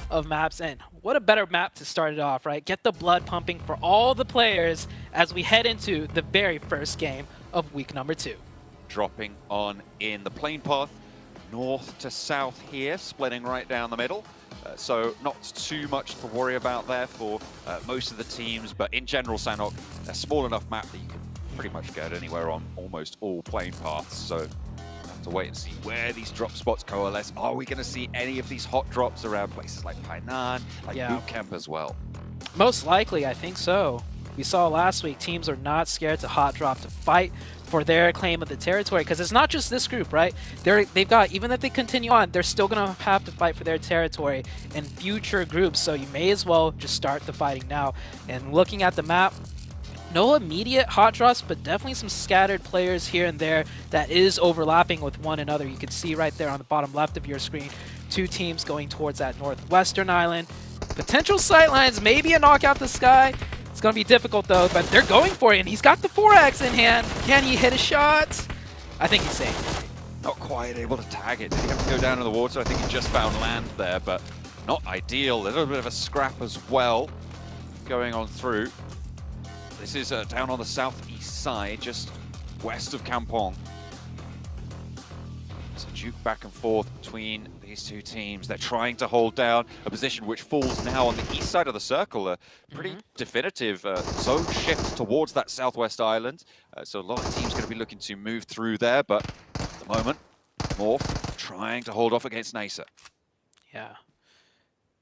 of maps, and what a better map to start it off, right? Get the blood pumping for all the players as we head into the very first game of week number 2. Dropping on in the plane path, north to south here, splitting right down the middle. So not too much to worry about there for most of the teams, but in general, Sanhok, a small enough map that you can pretty much get anywhere on almost all plane paths. So have to wait and see where these drop spots coalesce. Are we going to see any of these hot drops around places like Painan, like Boot Camp as well? Most likely, I think so. We saw last week teams are not scared to hot drop to fight for their claim of the territory, because it's not just this group, right? They've got, even if they continue on, they're still going to have to fight for their territory in future groups, so you may as well just start the fighting now. And looking at the map, no immediate hot drops, but definitely some scattered players here and there that is overlapping with one another. You can see right there on the bottom left of your screen, 2 teams going towards that northwestern island. Potential sightlines, maybe a knockout the sky. It's going to be difficult though, but they're going for it, and he's got the 4x in hand. Can he hit a shot? I think he's safe. Not quite able to tag it. Did he have to go down in the water? I think he just found land there, but not ideal. A little bit of a scrap as well going on through. This is down on the southeast side, just west of Kampong. So duke back and forth between these 2 teams. They're trying to hold down a position which falls now on the east side of the circle. A pretty definitive zone shift towards that southwest island. So a lot of teams going to be looking to move through there, but at the moment, Morph trying to hold off against Nacer. Yeah.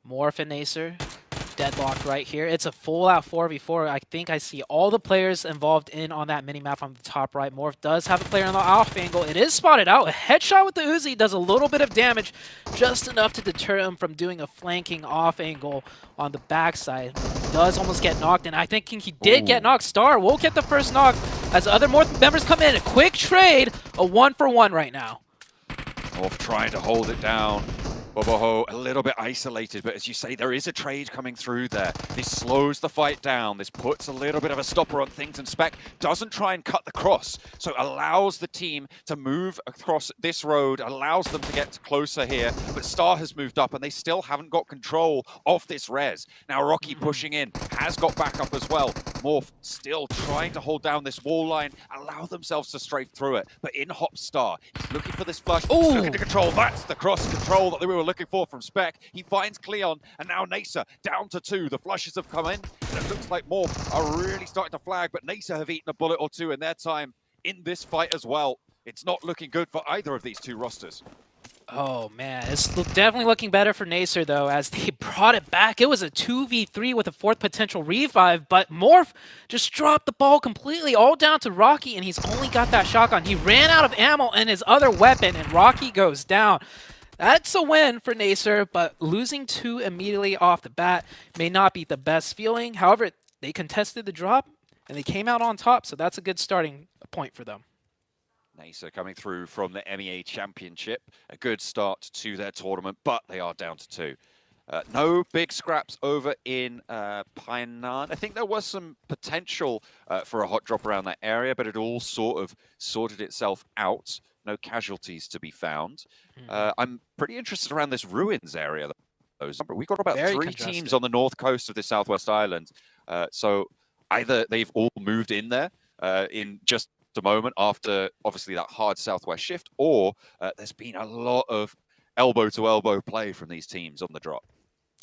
Morph and Nacer deadlocked right here. It's a full-out 4v4. I think I see all the players involved in on that mini-map on the top right. Morph does have a player on the off angle. It is spotted out. A headshot with the Uzi does a little bit of damage, just enough to deter him from doing a flanking off angle on the backside. Does almost get knocked, and I think he did get knocked. Star will get the first knock as other Morph members come in. A quick trade, a 1-for-1 right now. Morph trying to hold it down. Boboho a little bit isolated, but as you say, there is a trade coming through there. This slows the fight down. This puts a little bit of a stopper on things, and Spec doesn't try and cut the cross, so allows the team to move across this road, allows them to get closer here, but Star has moved up, and they still haven't got control of this res. Now Rocky pushing in, has got backup as well. Morph still trying to hold down this wall line, allow themselves to strafe through it, but in hops Star. He's looking for this flush, he's looking to control. That's the cross control that we were looking for from Spec. He finds Cleon, and now Nacer down to 2. The flushes have come in, and it looks like Morph are really starting to flag, but Nacer have eaten a bullet or 2 in their time in this fight as well. It's not looking good for either of these 2 rosters. Oh man, it's definitely looking better for Nacer though, as they brought it back. It was a 2v3 with a 4th potential revive, but Morph just dropped the ball completely, all down to Rocky, and he's only got that shotgun. He ran out of ammo and his other weapon, and Rocky goes down. That's a win for Nacer, but losing 2 immediately off the bat may not be the best feeling. However, they contested the drop, and they came out on top, so that's a good starting point for them. Nacer coming through from the MEA Championship. A good start to their tournament, but they are down to 2. No big scraps over in Painan. I think there was some potential for a hot drop around that area, but it all sort of sorted itself out. No casualties to be found. I'm pretty interested around this ruins area. We've got about 3 teams on the north coast of the southwest island. So either they've all moved in there in just a moment after, obviously, that hard southwest shift, or there's been a lot of elbow-to-elbow play from these teams on the drop.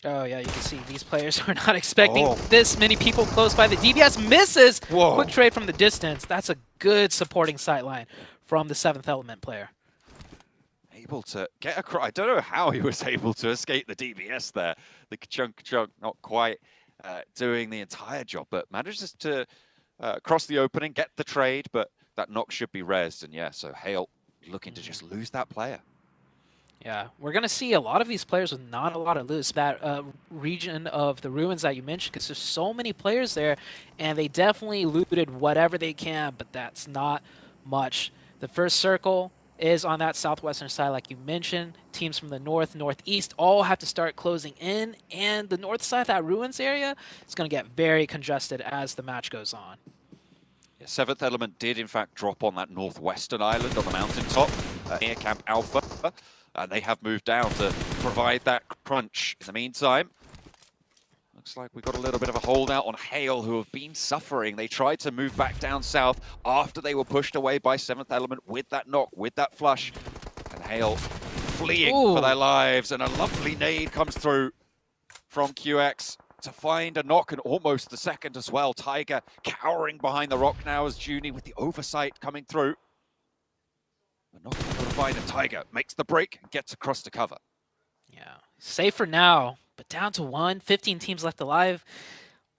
Oh yeah, you can see these players are not expecting this many people close by. The DBS misses. Quick trade from the distance. That's a good supporting sightline from the 7th Element player. Able to get across. I don't know how he was able to escape the DBS there. The chunk not quite doing the entire job, but manages to cross the opening, get the trade, but that knock should be rezzed. And yeah, so Hale looking to just lose that player. Yeah, we're going to see a lot of these players with not a lot of loot. That region of the ruins that you mentioned, because there's so many players there, and they definitely looted whatever they can, but that's not much. The first circle is on that southwestern side, like you mentioned. Teams from the north, northeast all have to start closing in, and the north side, that ruins area, is going to get very congested as the match goes on. 7th Element did, in fact, drop on that northwestern island on the mountaintop near Camp Alpha. and they have moved down to provide that crunch. In the meantime, looks like we got a little bit of a holdout on Hale, who have been suffering. They tried to move back down south after they were pushed away by 7th Element with that knock, with that flush. And Hale fleeing for their lives, and a lovely nade comes through from QX to find a knock, and almost the second as well. Tiger cowering behind the rock now as Junie with the oversight coming through. But not able to find it. Tiger makes the break and gets across to cover. Yeah, safe for now, but down to 1, 15 teams left alive.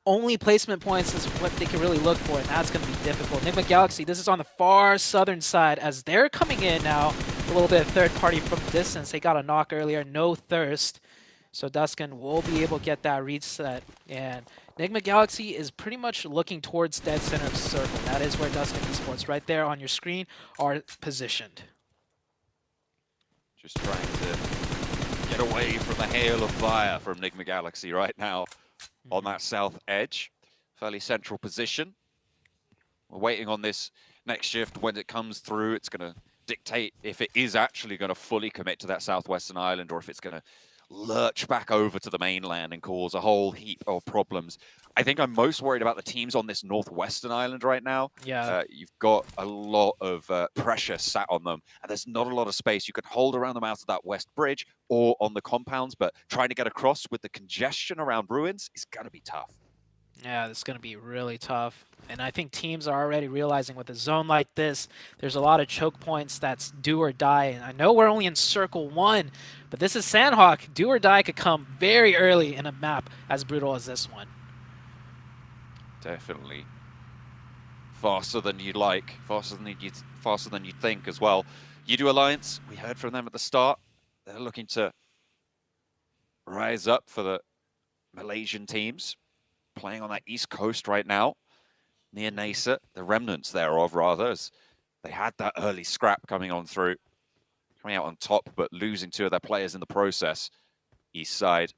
Only placement points is what they can really look for, and that's going to be difficult. Enigma Galaxy, this is on the far southern side as they're coming in now. A little bit of third party from distance. They got a knock earlier, no thirst. So Duskin will be able to get that reset. And Enigma Galaxy is pretty much looking towards dead center of the circle. That is where Duskin Esports, right there on your screen, are positioned. Just trying to get away from the hail of fire from Enigma Galaxy right now on that south edge. Fairly central position. We're waiting on this next shift. When it comes through, it's going to dictate if it is actually going to fully commit to that southwestern island, or if it's going to lurch back over to the mainland and cause a whole heap of problems. I think I'm most worried about the teams on this northwestern island right now. Yeah. You've got a lot of pressure sat on them, and there's not a lot of space. You can hold around them out of that west bridge or on the compounds, but trying to get across with the congestion around ruins is going to be tough. Yeah, this is going to be really tough. And I think teams are already realizing with a zone like this, there's a lot of choke points that's do or die. And I know we're only in circle 1, but this is Sandhawk. Do or die could come very early in a map as brutal as this one. Definitely. Faster than you'd like, faster than you'd think as well. U2 Alliance, we heard from them at the start. They're looking to rise up for the Malaysian teams, playing on that east coast right now, near Nasa, the remnants thereof, rather, as they had that early scrap coming on through, coming out on top, but losing 2 of their players in the process. East side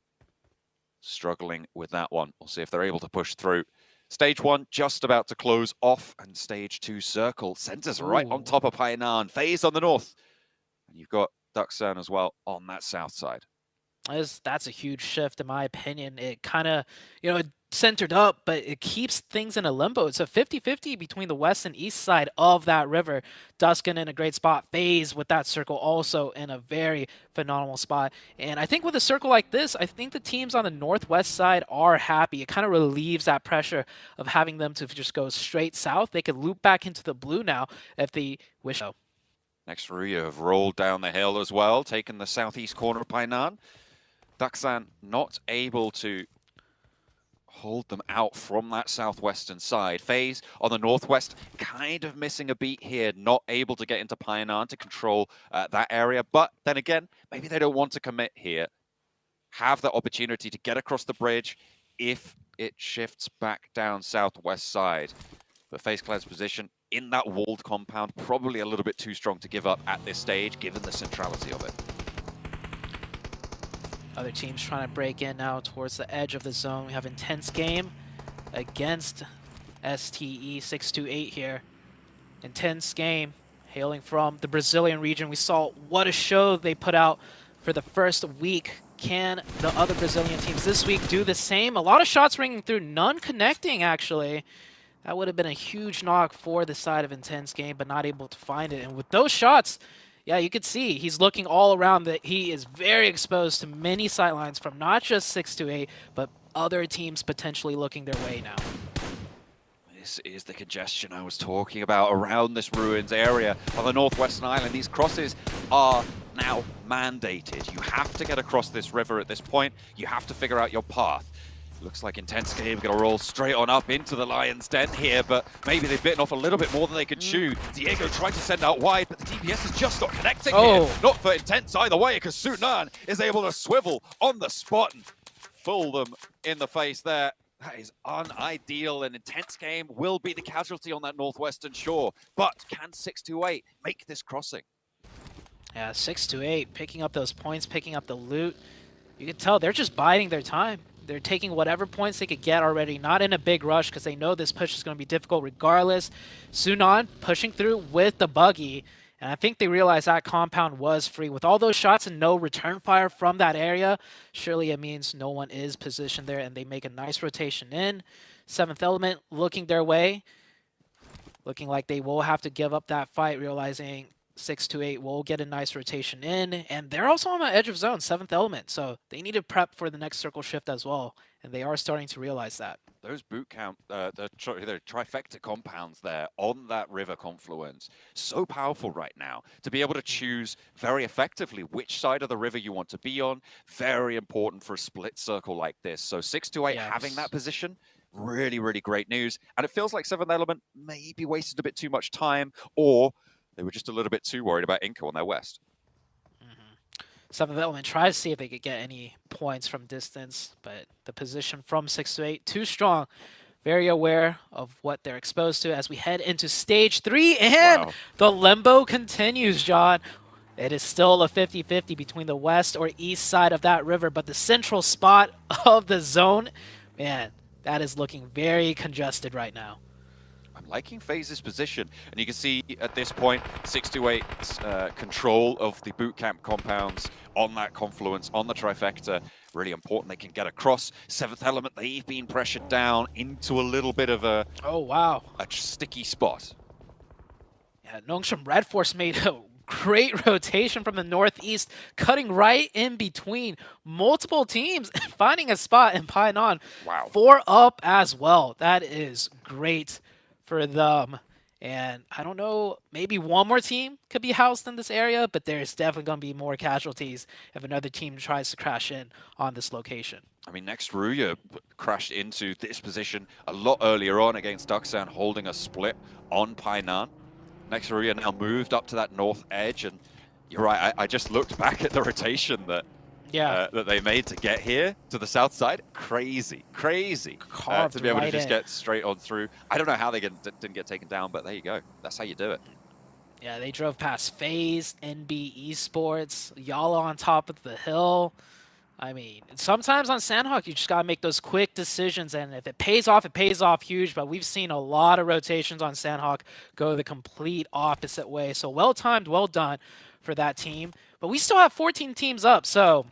struggling with that one. We'll see if they're able to push through. Stage 1 just about to close off, and Stage 2 circle centers right on top of Hainan. FaZe on the north, and you've got Duxan as well on that south side. That's a huge shift, in my opinion. It kind of, it centered up, but it keeps things in a limbo. It's a 50-50 between the west and east side of that river. Duskin in a great spot. FaZe with that circle also in a very phenomenal spot. And I think with a circle like this, I think the teams on the northwest side are happy. It kind of relieves that pressure of having them to just go straight south. They could loop back into the blue now if they wish so. Next, Ruya have rolled down the hill as well, taking the southeast corner of Painan. Duxan not able to hold them out from that southwestern side. FaZe on the northwest, kind of missing a beat here, not able to get into Painan to control that area. But then again, maybe they don't want to commit here. Have the opportunity to get across the bridge if it shifts back down southwest side. But FaZe Clan's position in that walled compound, probably a little bit too strong to give up at this stage, given the centrality of it. Other teams trying to break in now towards the edge of the zone. We have Intense Game against STE 628 here. Intense Game, hailing from the Brazilian region. We saw what a show they put out for the first week. Can the other Brazilian teams this week do the same? A lot of shots ringing through, none connecting actually. That would have been a huge knock for the side of Intense Game, but not able to find it. And with those shots, yeah, you could see he's looking all around, that he is very exposed to many sightlines from not just 628, but other teams potentially looking their way now. This is the congestion I was talking about around this ruins area on the northwestern island. These crosses are now mandated. You have to get across this river at this point. You have to figure out your path. Looks like Intense Game going to roll straight on up into the Lion's Den here, but maybe they've bitten off a little bit more than they could chew. Diego tried to send out wide, but the DPS is just not connecting here. Not for Intense either way, because Sunan is able to swivel on the spot and fool them in the face there. That is unideal, and Intense Game will be the casualty on that northwestern shore. But can 628 make this crossing? Yeah, 628 picking up those points, picking up the loot. You can tell they're just biding their time. They're taking whatever points they could get already, not in a big rush because they know this push is going to be difficult regardless. Sunan pushing through with the buggy, And I think they realized that compound was free. With all those shots and no return fire from that area, surely it means no one is positioned there, and they make a nice rotation in. Seventh Element looking their way. Looking like they will have to give up that fight, realizing 628 will get a nice rotation in. And they're also on the edge of zone, 7th Element. So they need to prep for the next circle shift as well. And they are starting to realize that. Those boot camp, the trifecta compounds there on that river confluence, so powerful right now to be able to choose very effectively which side of the river you want to be on. Very important for a split circle like this. So 628 having that position, really, really great news. And it feels like 7th Element maybe wasted a bit too much time, or they were just a little bit too worried about Inco on their west. 7th Element tries to see if they could get any points from distance, but the position from 6 to 8, too strong. Very aware of what they're exposed to as we head into stage 3, and the limbo continues, John. It is still a 50-50 between the west or east side of that river, but the central spot of the zone, man, that is looking very congested right now. I'm liking FaZe's position, and you can see at this point 628's control of the boot camp compounds on that confluence, on the trifecta, really important. They can get across. 7th Element, they've been pressured down into a little bit of a a sticky spot. Yeah, Nongshim Red Force made a great rotation from the northeast, cutting right in between multiple teams, finding a spot in Painan. Wow. 4 up as well. That is great for them. And I don't know, maybe one more team could be housed in this area, but there's definitely going to be more casualties if another team tries to crash in on this location. I mean, next Ruya crashed into this position a lot earlier on against Duxan, holding a split on Painan. Next Ruya now moved up to that north edge, and you're right, I just looked back at the rotation that that they made to get here to the south side. Crazy to be able to just get straight on through. I don't know how they didn't get taken down, but there you go. That's how you do it. Yeah, they drove past FaZe, NB Esports, Yala on top of the hill. I mean, sometimes on Sandhawk, you just got to make those quick decisions, and if it pays off huge, but we've seen a lot of rotations on Sandhawk go the complete opposite way. So well-timed, well done for that team. But we still have 14 teams up, so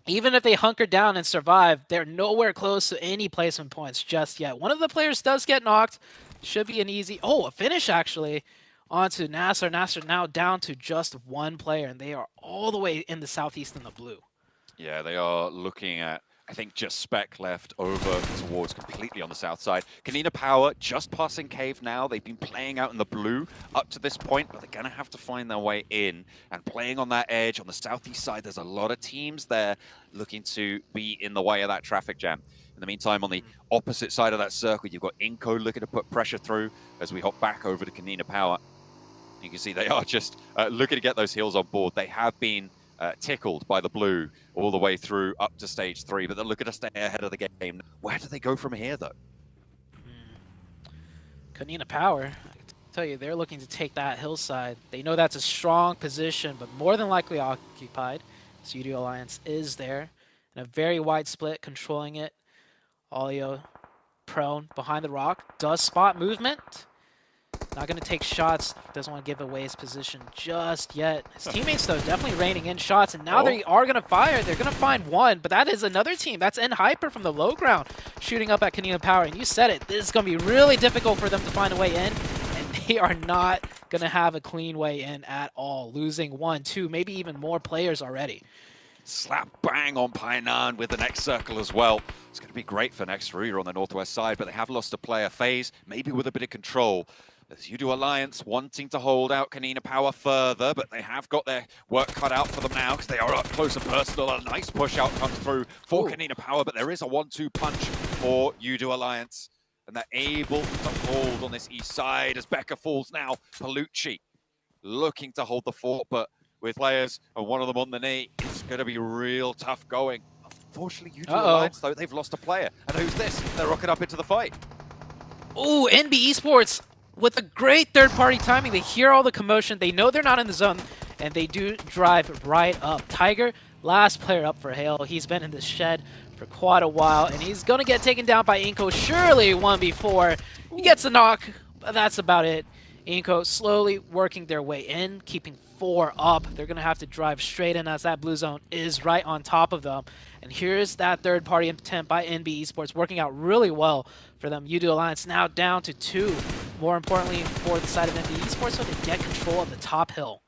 even if they hunker down and survive, they're nowhere close to any placement points just yet. One of the players does get knocked. Should be an easy... Oh, a finish, actually, onto Nasser. Nasser now down to just one player, and they are all the way in the southeast in the blue. Yeah, they are looking at, I think, just Spec left over towards completely on the south side. Kanina Power just passing Cave now. They've been playing out in the blue up to this point, but they're going to have to find their way in. And playing on that edge on the southeast side, there's a lot of teams there looking to be in the way of that traffic jam. In the meantime, on the opposite side of that circle, you've got Inco looking to put pressure through as we hop back over to Kanina Power. You can see they are just looking to get those heals on board. They have been tickled by the blue all the way through up to stage 3, but they're looking to stay ahead of the game. Where do they go from here, though? Kanina Power, I can tell you, they're looking to take that hillside. They know that's a strong position, but more than likely occupied. So UD Alliance is there, and a very wide split, controlling it. Olio prone behind the rock, does spot movement. Not going to take shots, doesn't want to give away his position just yet. His teammates, though, definitely raining in shots, and now they are going to fire. They're going to find one, but that is another team. That's N-Hyper from the low ground shooting up at Kanina Power, and you said it. This is going to be really difficult for them to find a way in, and they are not going to have a clean way in at all, losing 1, 2, maybe even more players already. Slap bang on Painan with the next circle as well. It's going to be great for next Ruya on the northwest side, but they have lost a player. FaZe, maybe with a bit of control. As UD Alliance wanting to hold out Kanina Power further, but they have got their work cut out for them now because they are up close and personal. A nice push out comes through for Kanina Power, but there is a 1-2 punch for UD Alliance. And they're able to hold on this east side as Becca falls now. Palucci looking to hold the fort, but with players and one of them on the knee, it's going to be real tough going. Unfortunately, UD Alliance, though, they've lost a player. And who's this? They're rocking up into the fight. Ooh, NB Esports with a great third-party timing. They hear all the commotion. They know they're not in the zone, and they do drive right up. Tiger, last player up for Hale. He's been in the shed for quite a while, and he's going to get taken down by Inco. Surely 1v4. He gets a knock, but that's about it. Inco slowly working their way in, keeping 4 up. They're going to have to drive straight in as that blue zone is right on top of them. And here's that third-party attempt by NB Esports working out really well for them. UDO Alliance now down to 2. More importantly, for the side of NB Esports, so to get control of the top hill.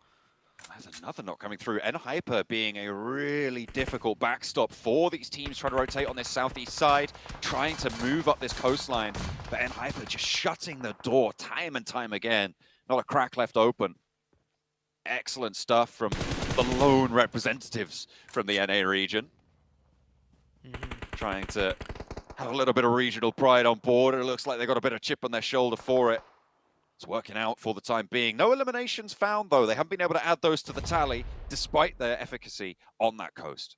There's another knock coming through. Hyper being a really difficult backstop for these teams trying to rotate on this southeast side, trying to move up this coastline. But Hyper just shutting the door time and time again. Not a crack left open. Excellent stuff from the lone representatives from the NA region. Trying to have a little bit of regional pride on board. It looks like they got a bit of chip on their shoulder for it. It's working out for the time being. No eliminations found, though. They haven't been able to add those to the tally, despite their efficacy on that coast.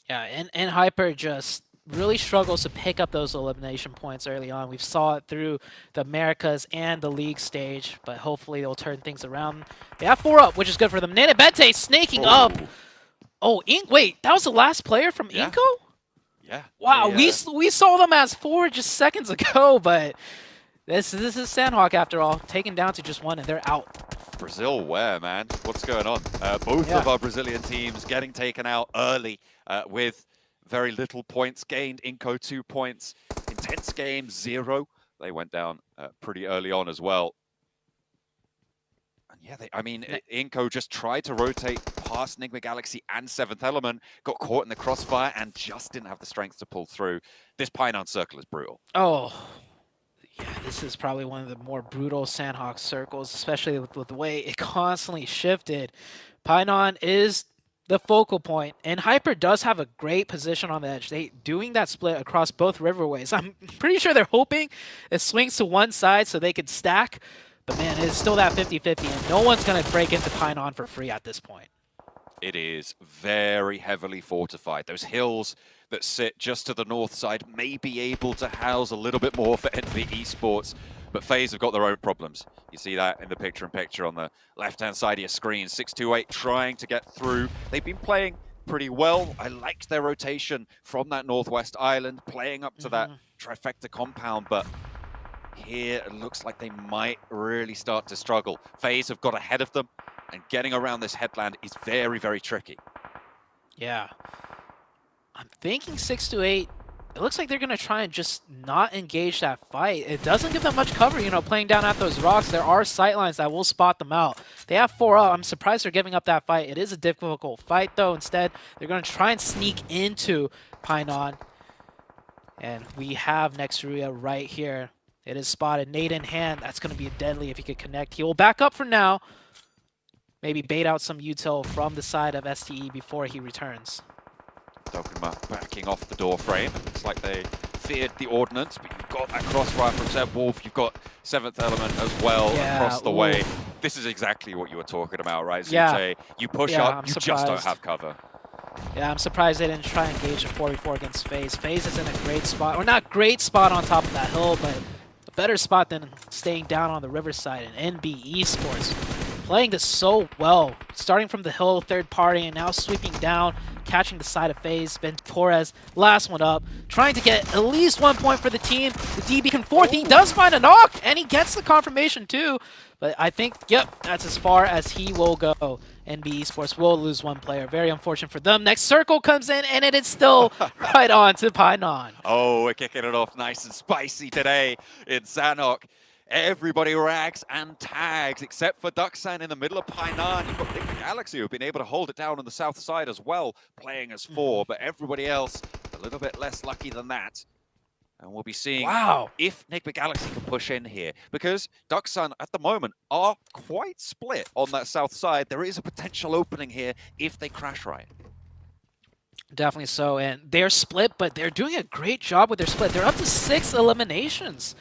Yeah, and Hyper just really struggles to pick up those elimination points early on. We saw it through the Americas and the League stage, but hopefully they'll turn things around. They have 4 up, which is good for them. Nanabete snaking up. Oh, wait, that was the last player from Inco? Yeah. Wow, we saw them as 4 just seconds ago, but this is Sandhawk after all, taken down to just 1, and they're out. Brazil where, man? What's going on? Both of our Brazilian teams getting taken out early with very little points gained. Inco 2 points. Intense game 0. They went down pretty early on as well. And yeah, Inco just tried to rotate past Enigma Galaxy and 7th Element, got caught in the crossfire, and just didn't have the strength to pull through. This Pinon circle is brutal. Oh, yeah, this is probably one of the more brutal Sandhawk circles, especially with the way it constantly shifted. Pinon is the focal point, and Hyper does have a great position on the edge. They doing that split across both riverways. I'm pretty sure they're hoping it swings to one side so they could stack, but man, it's still that 50-50, and no one's going to break into Pinon for free at this point. It is very heavily fortified. Those hills that sit just to the north side may be able to house a little bit more for NB Esports, but FaZe have got their own problems. You see that in the picture-in-picture on the left-hand side of your screen. 628 trying to get through. They've been playing pretty well. I liked their rotation from that northwest island, playing up to that trifecta compound, but here it looks like they might really start to struggle. FaZe have got ahead of them, and getting around this headland is very, very tricky. Yeah. I'm thinking 628, it looks like they're going to try and just not engage that fight. It doesn't give them much cover, you know, playing down at those rocks. There are sightlines that will spot them out. They have 4 up. I'm surprised they're giving up that fight. It is a difficult fight, though. Instead, they're going to try and sneak into Pinon. And we have Nexruya right here. It is spotted. Nade in hand. That's going to be deadly if he could connect. He will back up for now. Maybe bait out some util from the side of STE before he returns. Dokuma backing off the door frame. Looks like they feared the ordnance, but you've got that crossfire from Zeb Wolf. You've got 7th Element as well across the way. This is exactly what you were talking about, right? Zute, you push up, you just don't have cover. Yeah, I'm surprised they didn't try and engage a 4v4 against FaZe. FaZe is in a great spot, or not great spot on top of that hill, but a better spot than staying down on the riverside. And NB Esports playing this so well, starting from the hill, third party, and now sweeping down, catching the side of FaZe. Ben Torres, last one up, trying to get at least 1 point for the team. The DB can fourth. He does find a knock, and he gets the confirmation too. But I think, yep, that's as far as he will go. NB Esports will lose 1 player. Very unfortunate for them. Next circle comes in, and it is still right on to Pinon. Oh, we're kicking it off nice and spicy today in Sandhawk. Everybody rags and tags, except for Ducksan in the middle of Pinon. You've got Enigma Galaxy who've been able to hold it down on the south side as well, playing as 4, but everybody else a little bit less lucky than that. And we'll be seeing if Enigma Galaxy can push in here, because Ducksan at the moment are quite split on that south side. There is a potential opening here if they crash right. Definitely so, and they're split, but they're doing a great job with their split. They're up to 6 eliminations.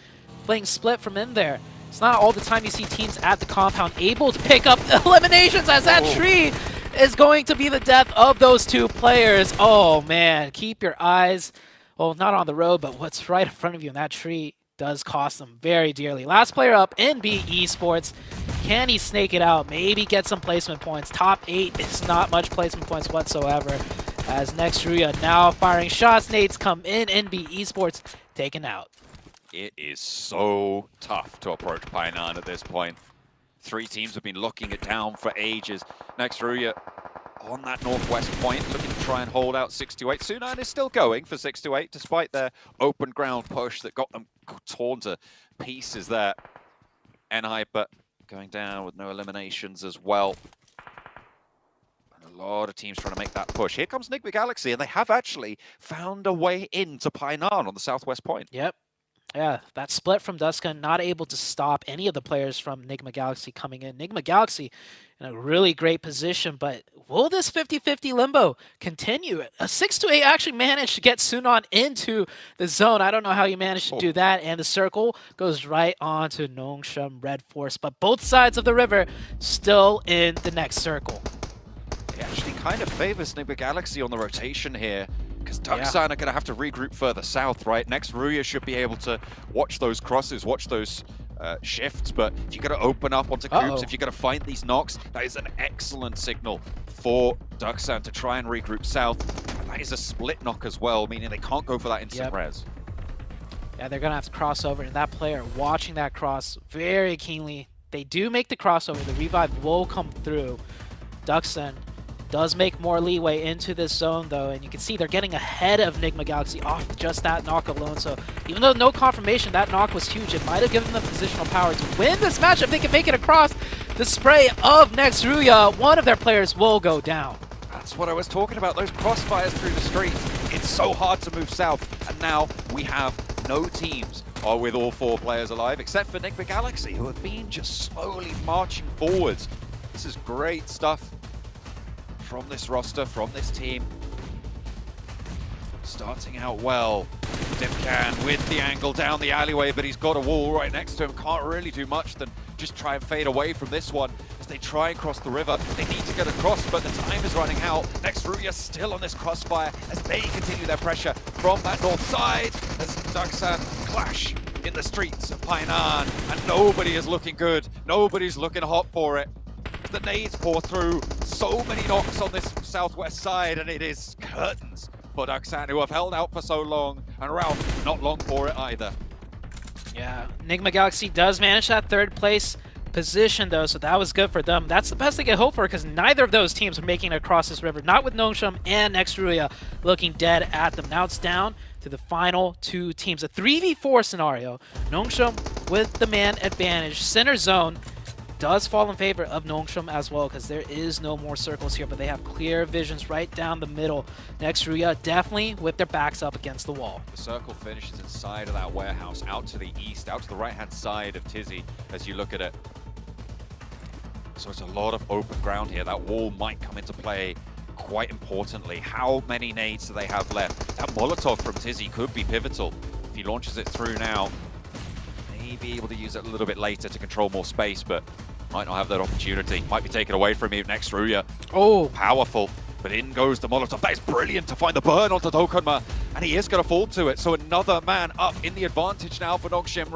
Playing split from in there. It's not all the time you see teams at the compound able to pick up eliminations, as that tree is going to be the death of those 2 players. Oh man, keep your eyes, well, not on the road, but what's right in front of you, and that tree does cost them very dearly. Last player up, NB Esports. Can he snake it out? Maybe get some placement points. Top 8 is not much placement points whatsoever. As Nexruya now firing shots. Nades come in. NB Esports taken out. It is so tough to approach Pinon at this point. three teams have been locking it down for ages. Next, Ruya on that northwest point, looking to try and hold out 6-8. Sunan is still going for 6-8, despite their open ground push that got them torn to pieces there. NI, but going down with no eliminations as well. And a lot of teams trying to make that push. Here comes Enigma Galaxy, and they have actually found a way into Painan on the southwest point. Yep. Yeah, that split from Duskan, not able to stop any of the players from Enigma Galaxy coming in. Enigma Galaxy in a really great position, but will this 50-50 limbo continue? A 6-8 actually managed to get Sunan into the zone. I don't know how he managed to do that, and the circle goes right on to Nongshim Red Force, but both sides of the river still in the next circle. It actually kind of favors Enigma Galaxy on the rotation here, because Ducksign are going to have to regroup further south, right? Next, Ruya should be able to watch those crosses, watch those shifts, but if you're going to open up onto groups, if you're going to find these knocks, that is an excellent signal for Ducksign to try and regroup south. And that is a split knock as well, meaning they can't go for that instant res. Yeah, they're going to have to cross over, and that player watching that cross very keenly. They do make the crossover. The revive will come through. Ducksign does make more leeway into this zone, though, and you can see they're getting ahead of Enigma Galaxy off just that knock alone. So even though no confirmation, that knock was huge. It might have given them positional power to win this matchup. They can make it across the spray of Next Ruya. One of their players will go down. That's what I was talking about, those crossfires through the streets. It's so hard to move south, and now we have no teams with all four players alive, except for Enigma Galaxy, who have been just slowly marching forwards. This is great stuff from this roster, from this team. Starting out well. Dipcan with the angle down the alleyway, but he's got a wall right next to him. Can't really do much than just try and fade away from this one as they try and cross the river. They need to get across, but the time is running out. Next, Ruya still on this crossfire as they continue their pressure from that north side as Ducksign clash in the streets of Painan, and nobody is looking good. Nobody's looking hot for it. The nades pour through, so many knocks on this southwest side, and it is curtains for Ducksign, who have held out for so long, and Ralph not long for it either. Yeah, Enigma Galaxy does manage that third place position, though, so that was good for them. That's the best they can hope for, because neither of those teams are making it across this river, not with Nongshim and Next Ruya looking dead at them. Now it's down to the final two teams. A 3v4 scenario. Nongshim with the man advantage. Center zone does fall in favor of Nongshim as well, because there is no more circles here, but they have clear visions right down the middle. Next, Ruya definitely with their backs up against the wall. The circle finishes inside of that warehouse, out to the east, out to the right-hand side of Tizzy as you look at it. So it's a lot of open ground here. That wall might come into play quite importantly. How many nades do they have left? That Molotov from Tizzy could be pivotal. If he launches it through now, may be able to use it a little bit later to control more space, but might not have that opportunity. Might be taken away from him. Next, Ruya. Oh, powerful. But in goes the Molotov. That is brilliant to find the burn onto Dokkanma, and he is going to fall to it. So another man up in the advantage now for Nongshim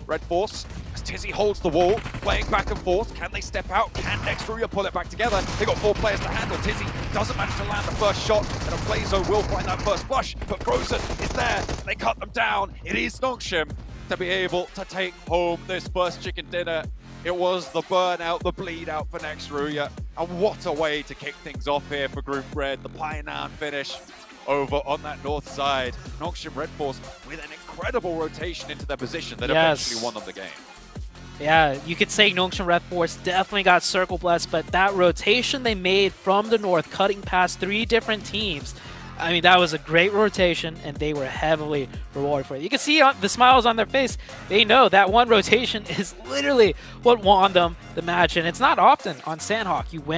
Red Force. As Tizzy holds the wall, playing back and forth. Can they step out? Can Next Ruya pull it back together? They got four players to handle. Tizzy doesn't manage to land the first shot, and a Blazo will find that first flush, but Frozen is there. They cut them down. It is Nongshim to be able to take home this first chicken dinner. It was the burnout, the bleed out for Next Ruya. And what a way to kick things off here for Group Red. The Painan finish over on that north side. Nongshim Red Force with an incredible rotation into their position that eventually won them the game. Yeah, you could say Nongshim Red Force definitely got circle blessed, but that rotation they made from the north, cutting past three different teams, I mean, that was a great rotation, and they were heavily rewarded for it. You can see the smiles on their face. They know that one rotation is literally what won them the match, and it's not often on Sandhawk you win